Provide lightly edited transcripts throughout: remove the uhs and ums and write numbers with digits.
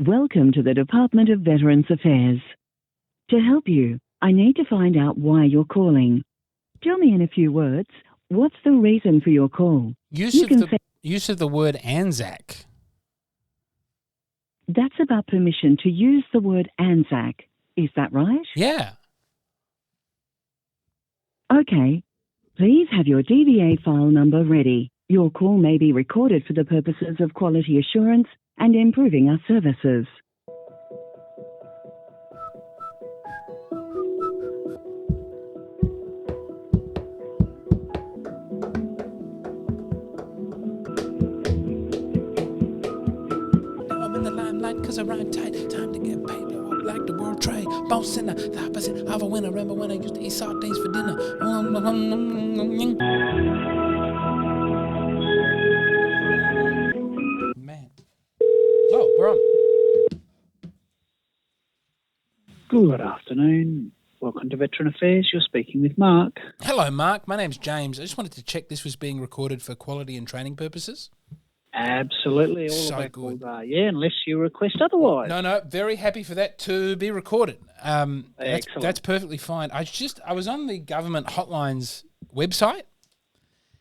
Welcome to the Department of Veterans Affairs. To help you, I need to find out why you're calling. Tell me in a few words, what's the reason for your call? Use of the word ANZAC. That's about permission to use the word ANZAC. Is that right? Yeah. Okay. Please have your DVA file number ready. Your call may be recorded for the purposes of quality assurance and improving our services. I'm in the limelight because I rhyme tight. Time to get paid. Blow up like the world trade. Boss in the opposite of a winner. Remember when I used to eat sardines for dinner? Man. Oh, we're on. Good afternoon. Welcome to Veteran Affairs. You're speaking with Mark. Hello, Mark. My name's James. I just wanted to check this was being recorded for quality and training purposes. Absolutely. All So of our good. calls are, unless you request otherwise. No, very happy for that to be recorded. Excellent. That's perfectly fine. I was on the government hotlines website.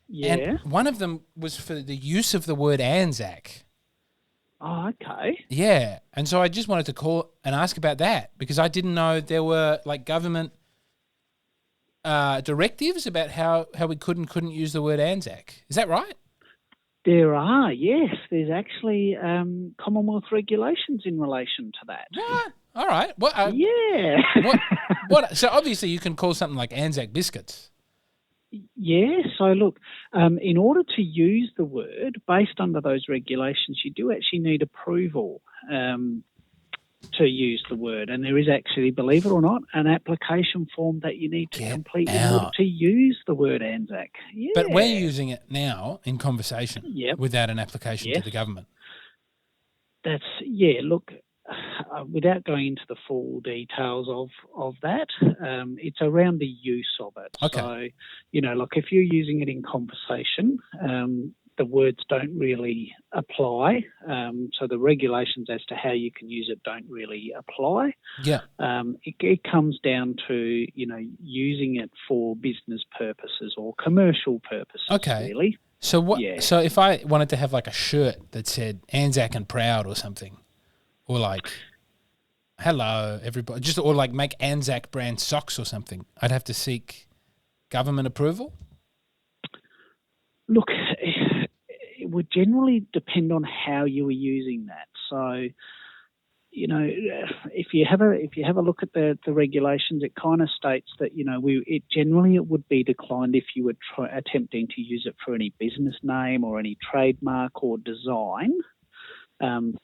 Yeah. And one of them was for the use of the word ANZAC. Oh, okay. Yeah. And so I just wanted to call and ask about that because I didn't know there were like government directives about how we could and couldn't use the word ANZAC. Is that right? There are, yes. There's actually Commonwealth regulations in relation to that. What? All right. Yeah. What? So obviously you can call something like ANZAC biscuits. Yeah, so look, in order to use the word, based under those regulations, you do actually need approval to use the word. And there is actually, believe it or not, an application form that you need to complete in order to use the word ANZAC. Yeah. But we're using it now in conversation without an application to the government. Look, without going into the full details of that, it's around the use of it. Okay. So, look, if you're using it in conversation, the words don't really apply. So the regulations as to how you can use it don't really apply. Yeah. It comes down to, using it for business purposes or commercial purposes, really. So what? Yeah. So if I wanted to have like a shirt that said ANZAC and proud or something, or like, hello, everybody, or like make ANZAC brand socks or something, I'd have to seek government approval? Look, it would generally depend on how you were using that. So, if you have a look at the regulations, it kind of states that, it would be declined if you were attempting to use it for any business name or any trademark or design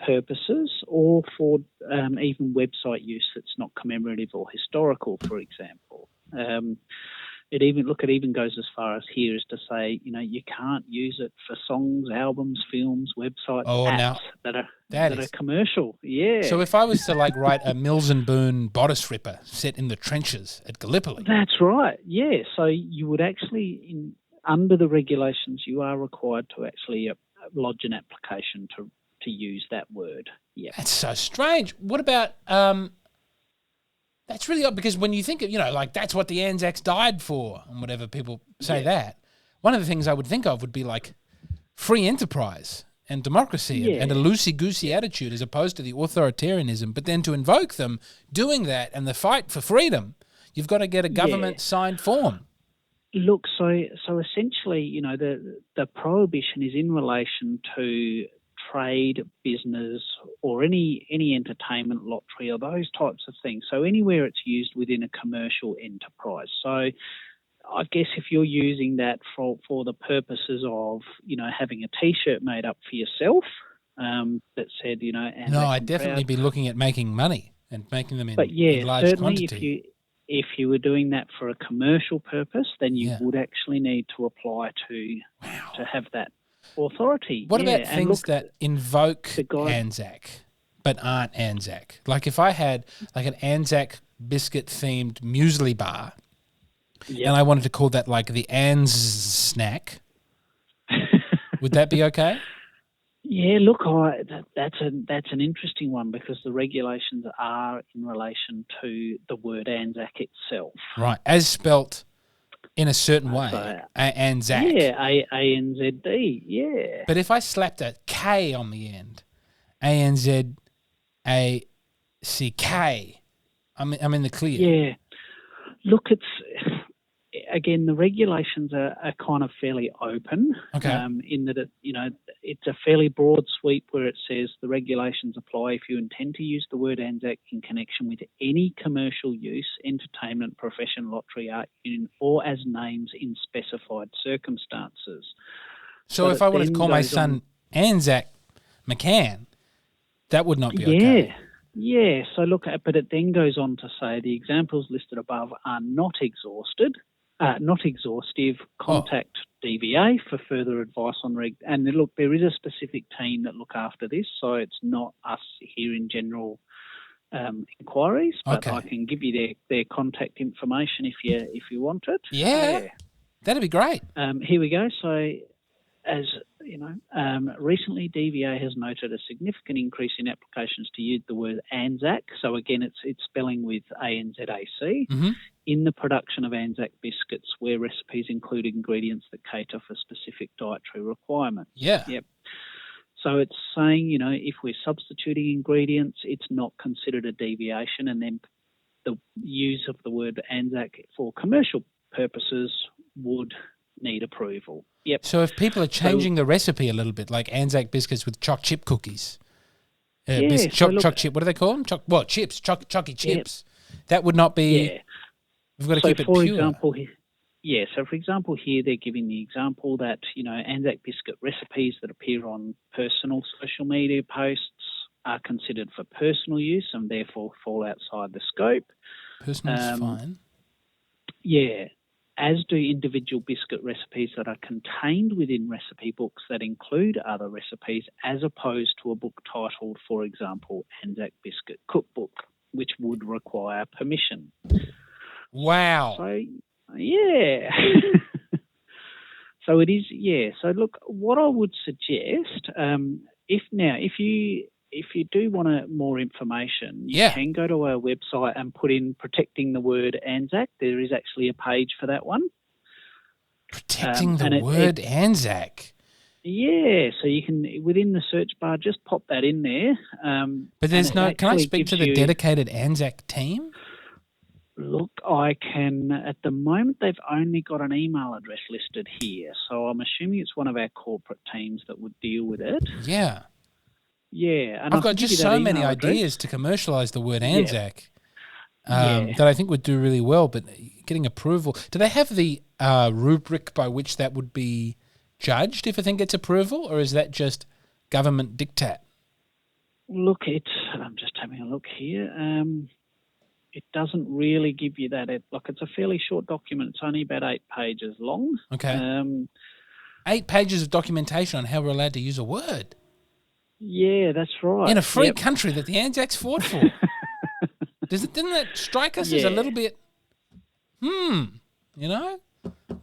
purposes, or for even website use that's not commemorative or historical, for example. It even goes as far as here as to say, you can't use it for songs, albums, films, websites, apps that are commercial. Yeah. So if I was to like write a Mills and Boon bodice ripper set in the trenches at Gallipoli. That's right. Yeah. So you would actually, under the regulations, you are required to actually lodge an application to use that word. Yeah. That's so strange. What about that's really odd because when you think of, like that's what the Anzacs died for and whatever people say that, one of the things I would think of would be like free enterprise and democracy and a loosey-goosey attitude as opposed to the authoritarianism. But then to invoke them doing that and the fight for freedom, you've got to get a government signed form. Look, so essentially, the prohibition is in relation to trade, business, or any entertainment, lottery, or those types of things. So anywhere it's used within a commercial enterprise. So I guess if you're using that for the purposes of, having a T-shirt made up for yourself that said, no, I'd definitely be looking at making money and making them in large certainly quantity. If you were doing that for a commercial purpose, then you would actually need to apply to have that authority. What about things that invoke ANZAC but aren't ANZAC? Like if I had like an ANZAC biscuit-themed muesli bar and I wanted to call that like the ANZ snack, would that be okay? Yeah, look, that's an interesting one because the regulations are in relation to the word ANZAC itself. Right, as spelt in a certain way, So, ANZAC. yeah, ANZD, yeah. But if I slapped a K on the end, ANZACK, I'm in the clear. Yeah. Look, again, the regulations are kind of fairly open. Okay. In that it's a fairly broad sweep where it says the regulations apply if you intend to use the word ANZAC in connection with any commercial use, entertainment, profession, lottery, art union, or as names in specified circumstances. So if I wanted to call my son ANZAC McCann, that would not be okay. Yeah. So look, but it then goes on to say the examples listed above are not exhaustive. Contact DVA for further advice on And look, there is a specific team that look after this, so it's not us here in general inquiries. But I can give you their contact information if you want it. Yeah. That'd be great. Here we go. So, as you know, recently DVA has noted a significant increase in applications to use the word ANZAC. So again, it's spelling with ANZAC in the production of ANZAC biscuits, where recipes include ingredients that cater for specific dietary requirements. Yeah. Yep. So it's saying, if we're substituting ingredients, it's not considered a deviation, and then the use of the word ANZAC for commercial purposes would need approval. Yep. So if people are changing the recipe a little bit, like ANZAC biscuits with choc chip cookies, choc chip, what do they call them? Chips, chocky chips. Yep. That would not be. Yeah. We've got to keep it pure. For example, here they're giving the example that ANZAC biscuit recipes that appear on personal social media posts are considered for personal use and therefore fall outside the scope. Personal is fine. Yeah. As do individual biscuit recipes that are contained within recipe books that include other recipes, as opposed to a book titled, for example, ANZAC Biscuit Cookbook, which would require permission. Wow. So, yeah. So it is, yeah. So look, what I would suggest, if you do want more information, you can go to our website and put in protecting the word ANZAC. There is actually a page for that one. Protecting the word ANZAC. Yeah, so you can, within the search bar, just pop that in there. But there's no, can I speak to the dedicated ANZAC team? Look, I can, at the moment, they've only got an email address listed here. So I'm assuming it's one of our corporate teams that would deal with it. Yeah. Yeah. And I've got just so many ideas to commercialise the word ANZAC that I think would do really well, but getting approval. Do they have the rubric by which that would be judged if a thing gets approval, or is that just government diktat? Look, I'm just having a look here. It doesn't really give you that. It's a fairly short document. It's only about 8 pages long. Okay. 8 pages of documentation on how we're allowed to use a word. Yeah, that's right. In a free country that the ANZAC's fought for. Didn't that strike us as a little bit,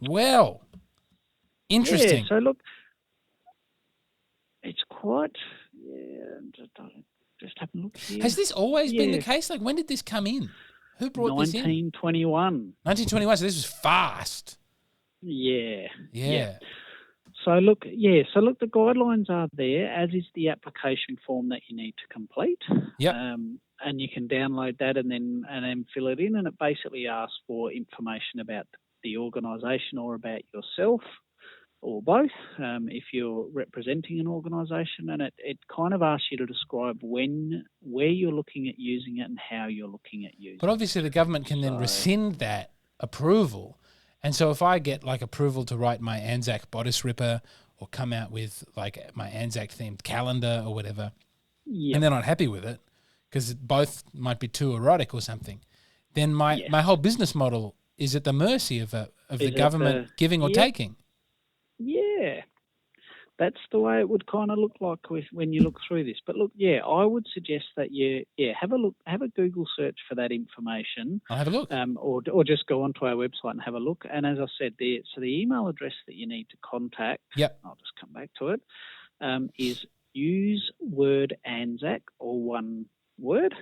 Well, interesting. Yeah, so look, it's quite, just have a look here. Has this always been the case? Like, when did this come in? Who brought this in? 1921. 1921, so this was fast. Yeah. Yeah. So look, the guidelines are there, as is the application form that you need to complete. Yep. And you can download that and then fill it in, and it basically asks for information about the organisation or about yourself, or both, if you're representing an organisation, and it kind of asks you to describe where you're looking at using it and how you're looking at using it. But obviously the government can then rescind that approval. And so if I get like approval to write my ANZAC bodice ripper or come out with like my ANZAC themed calendar or whatever, and they're not happy with it because both might be too erotic or something, then my whole business model is at the mercy of the government giving or taking. Yeah, that's the way it would kind of look like when you look through this. But look, I would suggest that you have a Google search for that information. I'll have a look. Or just go onto our website and have a look. And as I said, the email address that you need to contact, I'll just come back to it, is use word ANZAC, all one word,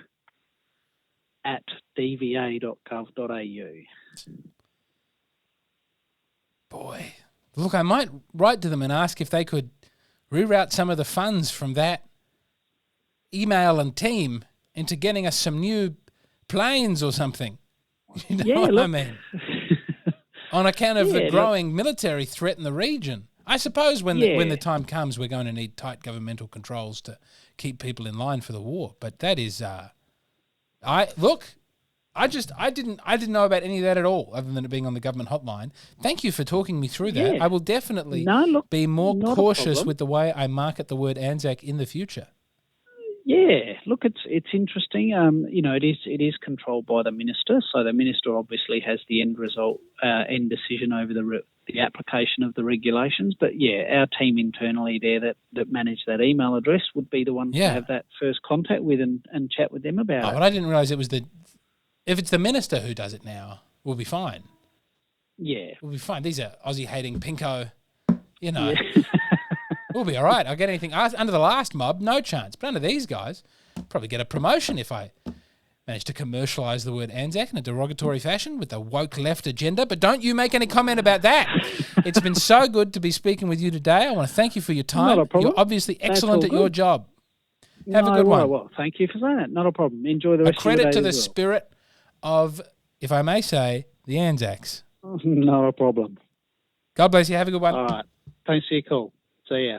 at dva.gov.au. Boy, look, I might write to them and ask if they could reroute some of the funds from that email and team into getting us some new planes or something. You know what I mean? On account of the growing military threat in the region. I suppose when the time comes, we're going to need tight governmental controls to keep people in line for the war. But that is, I didn't know about any of that at all, other than it being on the government hotline. Thank you for talking me through that. I will definitely be more cautious with the way I market the word ANZAC in the future. Yeah, look, it's interesting. It is controlled by the minister, so the minister obviously has the end decision over the application of the regulations. But our team internally there that manage that email address would be the ones to have that first contact with and chat with them about it. But I didn't realise it was if it's the minister who does it now, we'll be fine. Yeah, we'll be fine. These are Aussie hating pinko, We'll be all right. I'll get anything under the last mob, no chance. But under these guys, probably get a promotion if I manage to commercialise the word ANZAC in a derogatory fashion with the woke left agenda. But don't you make any comment about that. It's been so good to be speaking with you today. I want to thank you for your time. Not a problem. You're obviously excellent at your job. Have a good one. Well, thank you for saying that. Not a problem. Enjoy the rest of your day. A credit to the spirit of, if I may say, the ANZACs. Not a problem. God bless you. Have a good one. All right. Thanks for your call. See ya.